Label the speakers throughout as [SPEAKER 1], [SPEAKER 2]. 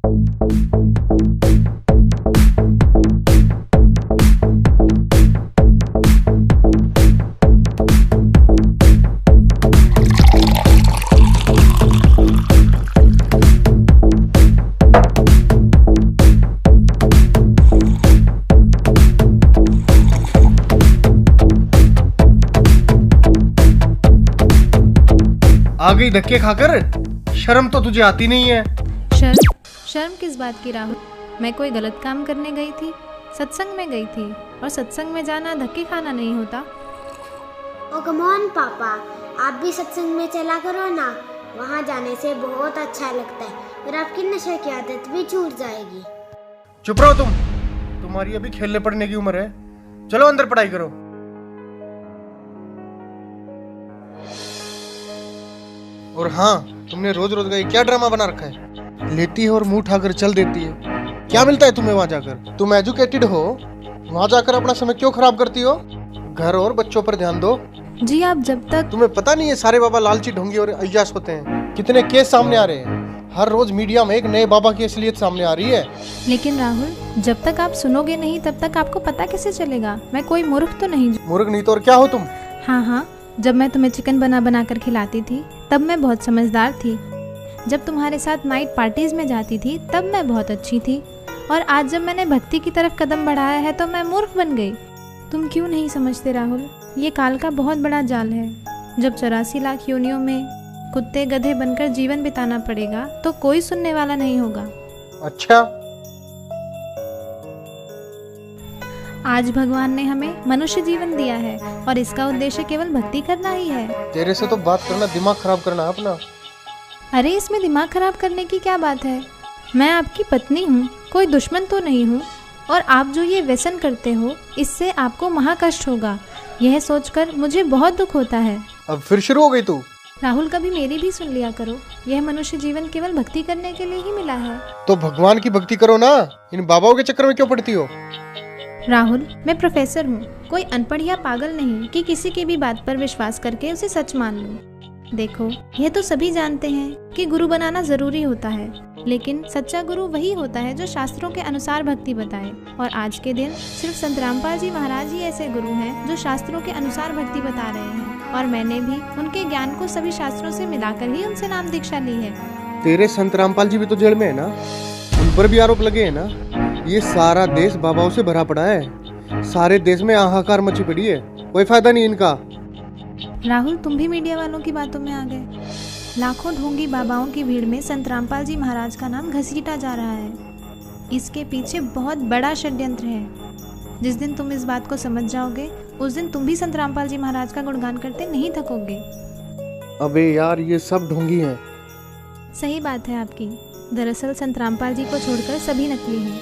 [SPEAKER 1] आ गई धक्के खाकर। शर्म तो तुझे आती नहीं है।
[SPEAKER 2] शर्म किस बात की राहुल? मैं कोई गलत काम करने गई थी? सत्संग में गई थी, और सत्संग में जाना धक्के खाना नहीं होता।
[SPEAKER 3] ओ कम ऑन पापा, आप भी सत्संग में चला करो ना। वहाँ जाने से बहुत अच्छा लगता है और आपकी नशे की आदत भी छूट जाएगी।
[SPEAKER 1] चुप रहो तुम। तुम्हारी अभी खेलने पड़ने की उम्र है। चलो अंदर पढ़ाई करो। और हाँ, तुमने रोज रोज का ये क्या ड्रामा बना रखा है? लेती है और मुंह उठाकर चल देती है। क्या मिलता है तुम्हें वहां जाकर? तुम एजुकेटेड हो, वहां जाकर अपना समय क्यों खराब करती हो? घर और बच्चों पर ध्यान दो।
[SPEAKER 2] जी आप जब तक
[SPEAKER 1] तुम्हें पता नहीं है सारे बाबा लालची ढोंगी और अय्याश होते हैं? कितने केस सामने आ रहे हैं। हर रोज मीडिया में एक नए बाबा की असलियत सामने आ रही है।
[SPEAKER 2] लेकिन राहुल, जब तक आप सुनोगे नहीं तब तक आपको पता कैसे चलेगा? मैं कोई मूर्ख तो नहीं।
[SPEAKER 1] मूर्ख नहीं तो और क्या हो तुम?
[SPEAKER 2] हाँ, जब मैं तुम्हें चिकन बना कर खिलाती थी तब मैं बहुत समझदार थी। जब तुम्हारे साथ नाइट पार्टीज में जाती थी तब मैं बहुत अच्छी थी। और आज जब मैंने भक्ति की तरफ कदम बढ़ाया है तो मैं मूर्ख बन गई। तुम क्यों नहीं समझते राहुल? ये काल का बहुत बड़ा जाल है। जब 84 लाख योनियों में कुत्ते गधे बनकर जीवन बिताना पड़ेगा तो कोई सुनने वाला नहीं होगा।
[SPEAKER 1] अच्छा,
[SPEAKER 2] आज भगवान ने हमें मनुष्य जीवन दिया है और इसका उद्देश्य केवल भक्ति करना ही है।
[SPEAKER 1] तेरे से तो बात करना दिमाग खराब करना है अपना।
[SPEAKER 2] अरे इसमें दिमाग खराब करने की क्या बात है? मैं आपकी पत्नी हूँ, कोई दुश्मन तो नहीं हूँ। और आप जो ये व्यसन करते हो इससे आपको महाकष्ट होगा। यह सोचकर मुझे बहुत दुख होता है।
[SPEAKER 1] अब फिर शुरू हो गई तू।
[SPEAKER 2] राहुल, कभी मेरी भी सुन लिया करो। यह मनुष्य जीवन केवल भक्ति करने के लिए ही मिला है।
[SPEAKER 1] तो भगवान की भक्ति करो ना। इन बाबाओं के चक्कर में क्यों पड़ती हो?
[SPEAKER 2] राहुल, मैं प्रोफेसर हूँ, कोई अनपढ़ या पागल नहीं कि किसी की भी बात पर विश्वास करके उसे सच मान लूं। देखो, यह तो सभी जानते हैं कि गुरु बनाना जरूरी होता है, लेकिन सच्चा गुरु वही होता है जो शास्त्रों के अनुसार भक्ति बताए। और आज के दिन सिर्फ संत रामपाल जी महाराज ही ऐसे गुरु हैं जो शास्त्रों के अनुसार भक्ति बता रहे हैं। और मैंने भी उनके ज्ञान को सभी शास्त्रों से मिलाकर ही उनसे नाम दीक्षा ली है।
[SPEAKER 1] तेरे संत रामपाल जी भी तो जेल में है ना? उन पर भी आरोप लगे हैं ना? ये सारा देश बाबाओं से भरा पड़ा है। सारे देश में हाहाकार मची पड़ी है। कोई फायदा नहीं इनका।
[SPEAKER 2] राहुल, तुम भी मीडिया वालों की बातों में आ गए। लाखों ढोंगी बाबाओं की भीड़ में संत रामपाल जी महाराज का नाम घसीटा जा रहा है। इसके पीछे बहुत बड़ा षड्यंत्र है। जिस दिन तुम इस बात को समझ जाओगे उस दिन तुम भी संत रामपाल जी महाराज का गुणगान करते नहीं थकोगे।
[SPEAKER 1] अबे यार, ये सब ढोंगी हैं।
[SPEAKER 2] सही बात है आपकी। दरअसल संत रामपाल जी को छोड़कर सभी नकली हैं,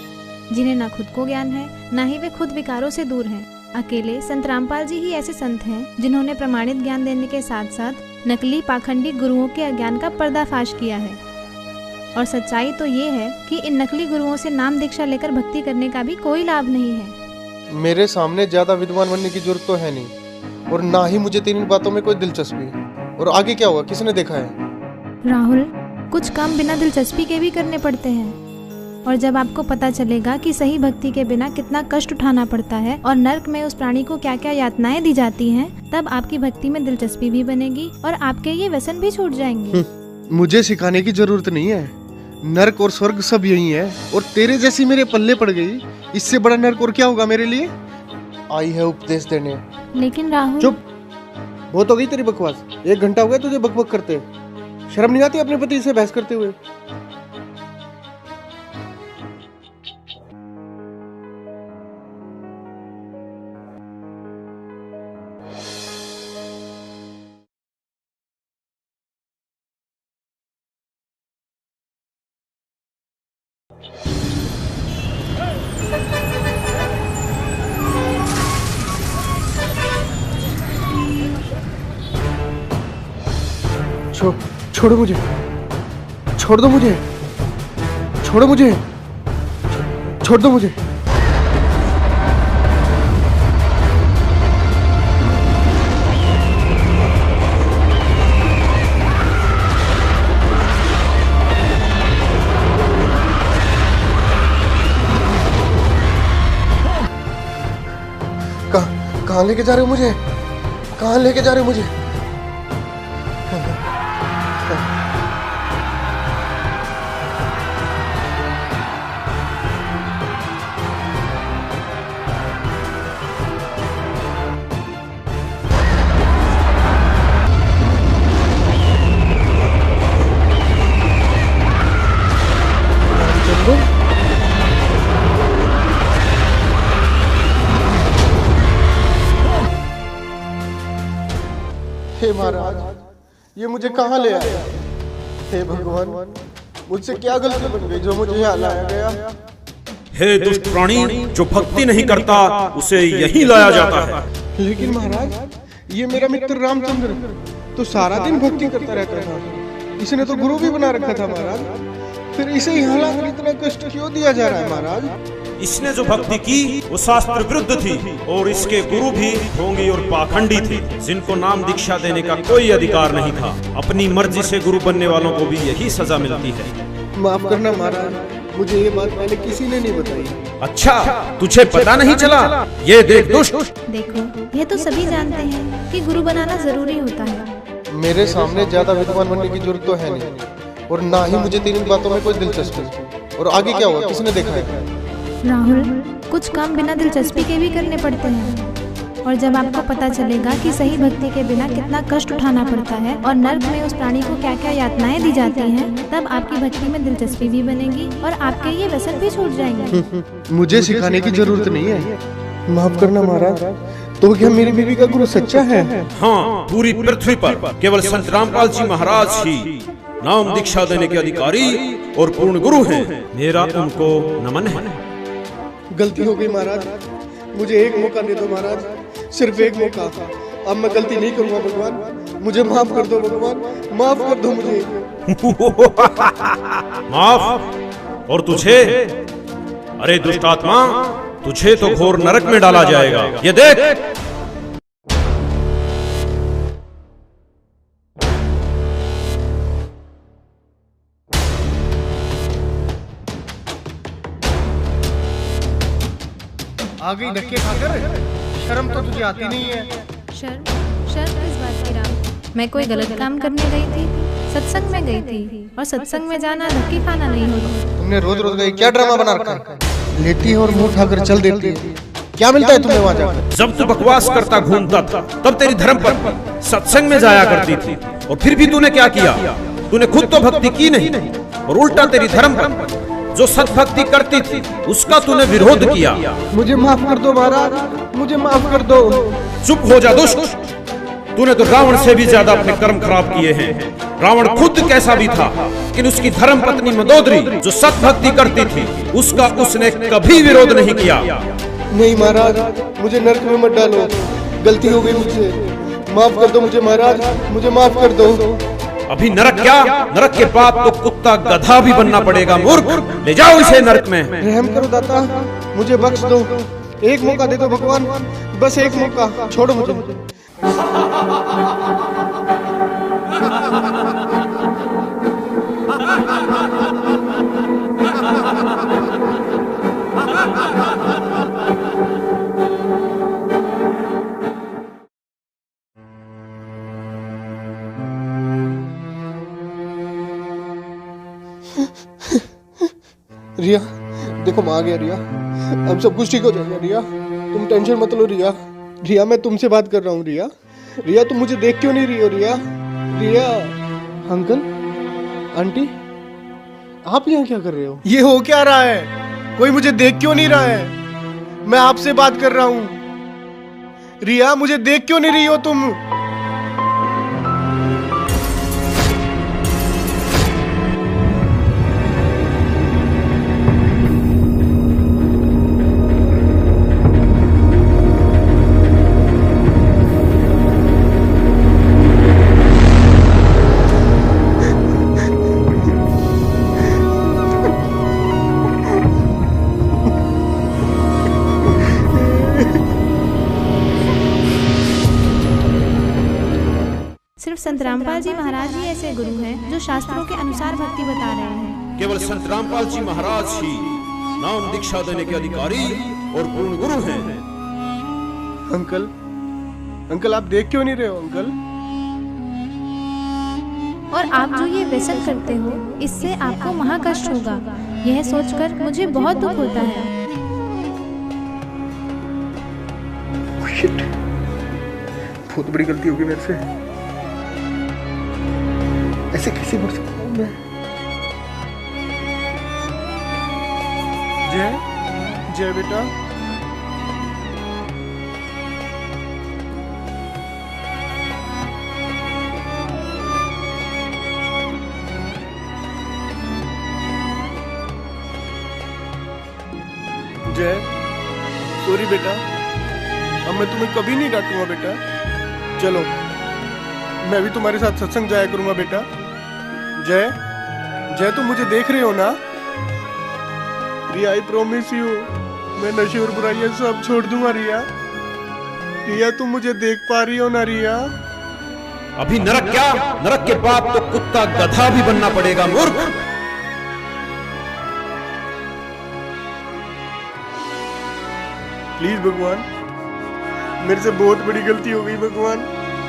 [SPEAKER 2] जिन्हें ना खुद को ज्ञान है ना ही वे खुद विकारों से दूर हैं। अकेले संत रामपाल जी ही ऐसे संत हैं जिन्होंने प्रमाणित ज्ञान देने के साथ साथ नकली पाखंडी गुरुओं के अज्ञान का पर्दाफाश किया है। और सच्चाई तो ये है कि इन नकली गुरुओं से नाम दीक्षा लेकर भक्ति करने का भी कोई लाभ नहीं है।
[SPEAKER 1] मेरे सामने ज्यादा विद्वान बनने की जरूरत तो है नहीं, और ना ही मुझे तेरी बातों में कोई दिलचस्पी। और आगे क्या होगा किसने देखा है?
[SPEAKER 2] राहुल, कुछ काम बिना दिलचस्पी के भी करने पड़ते हैं। और जब आपको पता चलेगा कि सही भक्ति के बिना कितना कष्ट उठाना पड़ता है और नर्क में उस प्राणी को क्या क्या यातनाएं दी जाती हैं, तब आपकी भक्ति में दिलचस्पी भी बनेगी और आपके ये व्यसन भी छूट जाएंगे।
[SPEAKER 1] मुझे सिखाने की जरूरत नहीं है। नर्क और स्वर्ग सब यही है, और तेरे जैसी मेरे पल्ले पड़ गई। इससे बड़ा नर्क और क्या होगा मेरे लिए? आई है उपदेश देने।
[SPEAKER 2] लेकिन राहुल,
[SPEAKER 1] चुप, बहुत हो गई तेरी बकवास। 1 घंटा हो गया तुझे बकबक करते। शर्म नहीं आती अपने पति से बहस करते हुए? छोड़ो मुझे, छोड़ दो मुझे, छोड़ो मुझे, छोड़ दो मुझे। कहाँ लेके जा रहे हो मुझे? कहाँ लेके जा रहे हो मुझे? हे महाराज, ये मुझे कहाँ ले आया? हे भगवान, मुझसे क्या गलती बन गई जो मुझे यहाँ लाया गया?
[SPEAKER 4] हे दुष्ट प्राणी, जो भक्ति नहीं करता उसे यही लाया जाता है।
[SPEAKER 1] लेकिन महाराज, ये मेरा मित्र रामचंद्र तो सारा दिन भक्ति करता रहता था। इसने तो गुरु भी बना रखा था महाराज। फिर इसे यहाँ लाकर इतना कष्ट क्यों दिया जा रहा है महाराज?
[SPEAKER 4] इसने जो भक्ति की वो शास्त्र विरुद्ध थी और इसके गुरु भी ढोंगी और पाखंडी थे, जिनको नाम दीक्षा देने का कोई अधिकार नहीं था। अपनी मर्जी से गुरु बनने वालों को भी यही सजा मिलती है।
[SPEAKER 1] माफ करना महाराज, मुझे ये बात पहले किसी ने नहीं बताई।
[SPEAKER 4] अच्छा, तुझे पता नहीं चला? ये देख दुष्ट।
[SPEAKER 2] देखो, यह तो सभी जानते हैं कि गुरु बनाना जरूरी होता है।
[SPEAKER 1] मेरे सामने ज्यादा विद्वान बनने की जरूरत तो है नहीं, और ना ही मुझे तेरी बातों में कोई दिलचस्पी। और आगे क्या हुआ, किसने देखा है?
[SPEAKER 2] राहुल, कुछ काम बिना दिलचस्पी के भी करने पड़ते हैं, और जब आपको पता चलेगा कि सही भक्ति के बिना कितना कष्ट उठाना पड़ता है और नर्क में उस प्राणी को क्या क्या यातनाएं दी जाती हैं, तब आपकी भक्ति में दिलचस्पी भी बनेगी और आपके ये व्यसन भी छूट जाएंगे।
[SPEAKER 1] मुझे सिखाने की जरूरत नहीं है। माफ करना महाराज, तो क्या मेरी बीवी का गुरु सच्चा है?
[SPEAKER 4] हाँ, पूरी पृथ्वी पर केवल संत रामपाल जी महाराज ही नाम दीक्षा देने के अधिकारी और पूर्ण गुरु हैं। मेरा उनको नमन है।
[SPEAKER 1] गलती हो गई महाराज, मुझे एक मौका दे दो महाराज, सिर्फ एक मौका। अब मैं गलती नहीं करूंगा भगवान, मुझे माफ कर दो भगवान, माफ कर दो मुझे।
[SPEAKER 4] माफ? और तुझे? अरे दुष्ट आत्मा, तुझे तो घोर नरक में डाला जाएगा। ये देख।
[SPEAKER 1] आ गई धक्के खाकर, शर्म तो तुझे आती नहीं है।
[SPEAKER 2] शर्म किस बात की राम? मैं कोई गलत काम करने गई थी? सत्संग में गई थी, और सत्संग में जाना धक्के खाना नहीं होता।
[SPEAKER 1] तुमने रोज रोज का ये क्या ड्रामा बना रखा है? लेती है और मुंह उठाकर चल देती है। क्या मिलता है तुम्हें वहाँ जाकर?
[SPEAKER 4] जब तू बकवास करता घूमता था तब तेरी धर्मपत्नी सत्संग में जाया करती थी, और फिर भी तूने क्या किया? तूने खुद तो भक्ति की नहीं, और उल्टा तेरी धर्मपत्नी जो सत्भक्ति करती थी उसका तूने विरोध किया।
[SPEAKER 1] मुझे माफ कर दो महाराज, मुझे माफ कर दो।
[SPEAKER 4] चुप हो जा दुष्ट, तूने तो रावण से भी ज्यादा अपने कर्म खराब किए हैं। रावण खुद कैसा भी था, लेकिन उसकी धर्म पत्नी मंदोदरी जो सत्भक्ति करती थी उसका उसने कभी विरोध नहीं किया।
[SPEAKER 1] नहीं महाराज, मुझे नरक में मत डालो, गलती हो गई मुझसे, माफ कर दो मुझे महाराज, मुझे माफ कर दो।
[SPEAKER 4] अभी नरक क्या, नरक के बाद तो कुत्ता गधा भी बनना पड़ेगा। मूर्ख, ले जाओ इसे नरक में।
[SPEAKER 1] रहम करो दाता, मुझे बख्श दो, एक मौका दे दो भगवान, बस एक मौका, छोड़ो मुझे। रिया, देखो मैं आ गया रिया, अब सब कुछ ठीक हो जाएगा रिया, तुम टेंशन मत लो रिया। रिया, मैं तुमसे बात कर रहा हूँ रिया। रिया, तुम मुझे देख क्यों नहीं रही हो रिया? रिया, अंकल, आंटी, आप यहाँ क्या कर रहे हो? ये हो क्या रहा है? कोई मुझे देख क्यों नहीं रहा है? मैं आपसे बात कर रहा हूँ। रिया, मुझे देख क्यों नहीं रही हो तुम?
[SPEAKER 2] सिर्फ संत रामपाल जी महाराज ही ऐसे गुरु हैं जो शास्त्रों के अनुसार भक्ति बता रहे हैं।
[SPEAKER 4] केवल संत रामपाल जी महाराज ही नाम दीक्षा देने के अधिकारी और पूर्ण गुरु हैं।
[SPEAKER 1] अंकल, अंकल आप देख क्यों नहीं रहे हो अंकल?
[SPEAKER 2] और आप जो ये व्यसन करते हो इससे आपको महाकष्ट होगा। यह सोचकर मुझे बहुत दुख होता है।
[SPEAKER 1] शिट, बहुत बड़ी गलती होगी मेरे से। ऐसे कैसे बढ़ सकता हूँ मैं? जय जय बेटा, जय सॉरी बेटा, अब मैं तुम्हें कभी नहीं डांटूंगा बेटा। चलो मैं भी तुम्हारे साथ सत्संग जाया करूंगा बेटा। जय जय तुम मुझे देख रहे हो ना? रिया आई प्रॉमिस यू, मैं नशे और बुराइयां सब छोड़ दूंगा रिया। रिया तुम मुझे देख पा रही हो ना रिया?
[SPEAKER 4] अभी नरक क्या, नरक के बाद तो कुत्ता गधा भी बनना पड़ेगा मूर्ख।
[SPEAKER 1] प्लीज भगवान, मेरे से बहुत बड़ी गलती हो गई भगवान।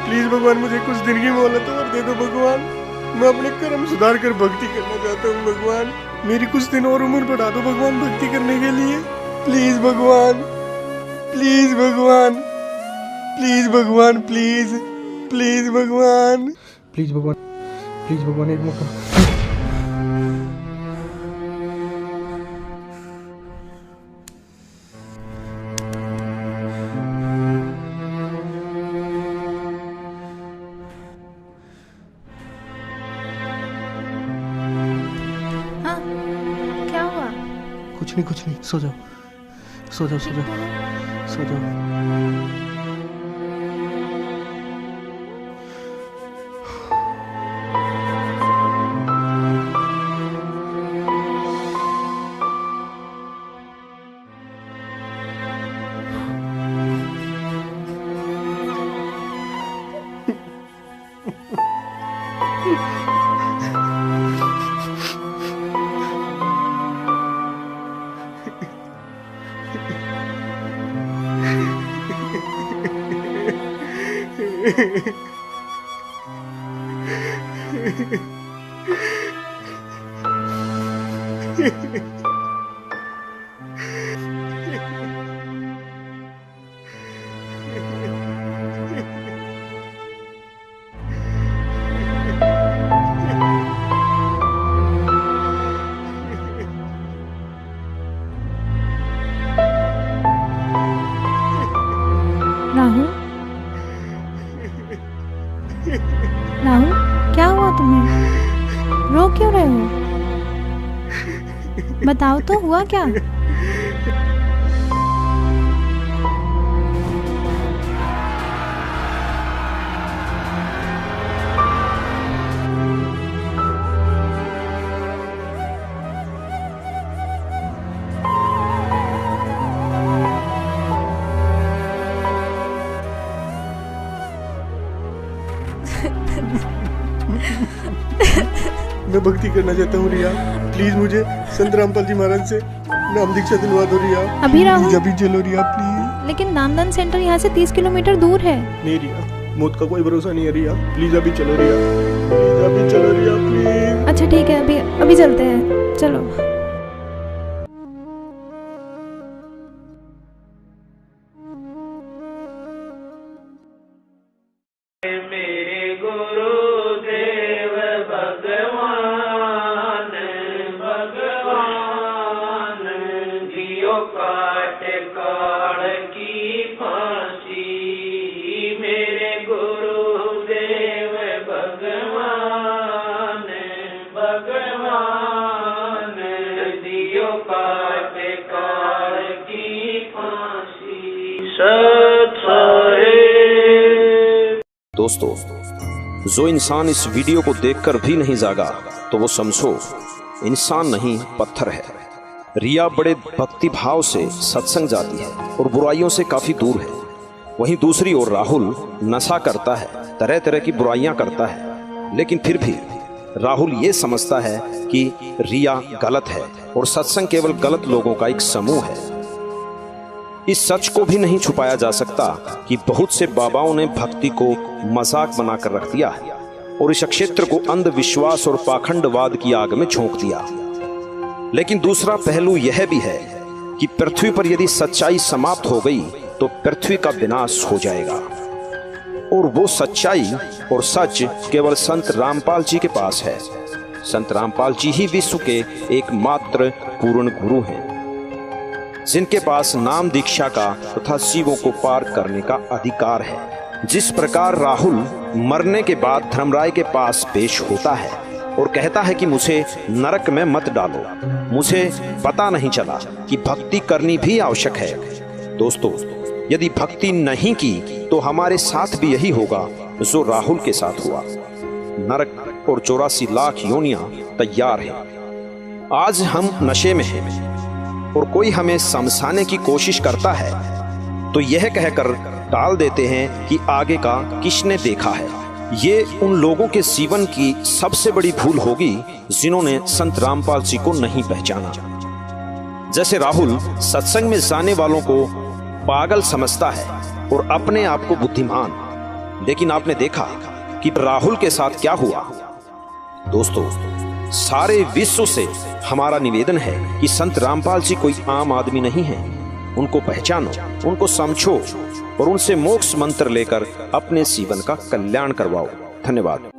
[SPEAKER 1] प्लीज भगवान मुझे कुछ दिन की मोहलत और दे दो भगवान। मैं अपने कर्म सुधार कर भक्ति करना चाहता हूँ भगवान। मेरी कुछ दिन और उम्र बढ़ा दो भगवान भक्ति करने के लिए। प्लीज भगवान, प्लीज भगवान, प्लीज भगवान, प्लीज प्लीज भगवान, प्लीज भगवान, प्लीज भगवान एक मौका।
[SPEAKER 2] हाँ, क्या हुआ?
[SPEAKER 1] कुछ नहीं, सो जाओ सो जाओ सो जाओ सो जाओ।
[SPEAKER 2] राहुल, राहुल क्या हुआ तुम्हें? रो क्यों रहे हो? बताओ तो हुआ क्या?
[SPEAKER 1] मैं भक्ति करना चाहता हूँ रिया। प्लीज मुझे संत रामपाल जी महाराज से नाम दीक्षा दिलवा दो रिया।
[SPEAKER 2] अभी राहुल?
[SPEAKER 1] अभी चलो रिया प्लीज।
[SPEAKER 2] लेकिन नामदान सेंटर यहाँ से 30 किलोमीटर दूर है।
[SPEAKER 1] नहीं रिया, मौत का कोई भरोसा नहीं है रिया। प्लीज अभी चलो रिया, प्लीज अभी चलो रिया प्लीज।
[SPEAKER 2] अच्छा ठीक है, अभी चलते हैं, चलो।
[SPEAKER 4] दोस्तों, जो इंसान इस वीडियो को देखकर भी नहीं जागा तो वो समझो इंसान नहीं पत्थर है। रिया बड़े भक्ति भाव से सत्संग जाती है और बुराइयों से काफी दूर है। वहीं दूसरी ओर राहुल नशा करता है, तरह तरह की बुराइयां करता है, लेकिन फिर भी राहुल ये समझता है कि रिया गलत है और सत्संग केवल गलत लोगों का एक समूह है। इस सच को भी नहीं छुपाया जा सकता कि बहुत से बाबाओं ने भक्ति को मजाक बनाकर रख दिया है और इस क्षेत्र को अंधविश्वास और पाखंडवाद की आग में झोंक दिया। लेकिन दूसरा पहलू यह भी है कि पृथ्वी पर यदि सच्चाई समाप्त हो गई तो पृथ्वी का विनाश हो जाएगा, और वो सच्चाई और सच केवल संत रामपाल जी के पास है। संत रामपाल जी ही विश्व के एकमात्र पूर्ण गुरु हैं, जिनके पास नाम दीक्षा का तथा शिवों को पार करने का अधिकार है। जिस प्रकार राहुल मरने के बाद धर्मराय के पास पेश होता है और कहता है कि मुझे नरक में मत डालो, मुझे पता नहीं चला कि भक्ति करनी भी आवश्यक है। दोस्तों, यदि भक्ति नहीं की तो हमारे साथ भी यही होगा जो राहुल के साथ हुआ। नरक और 84 लाख योनियां तैयार हैं। आज हम नशे में हैं और कोई हमें समझाने की कोशिश करता है तो यह कहकर टाल देते हैं कि आगे का किसने देखा है। ये उन लोगों के जीवन की सबसे बड़ी भूल होगी जिन्होंने संत रामपाल जी को नहीं पहचाना। जैसे राहुल सत्संग में जाने वालों को पागल समझता है और अपने आप को बुद्धिमान, लेकिन आपने देखा कि राहुल के साथ क्या हुआ। दोस्तों, सारे विश्व से हमारा निवेदन है कि संत रामपाल जी कोई आम आदमी नहीं है। उनको पहचानो, उनको समझो और उनसे मोक्ष मंत्र लेकर अपने जीवन का कल्याण करवाओ। धन्यवाद।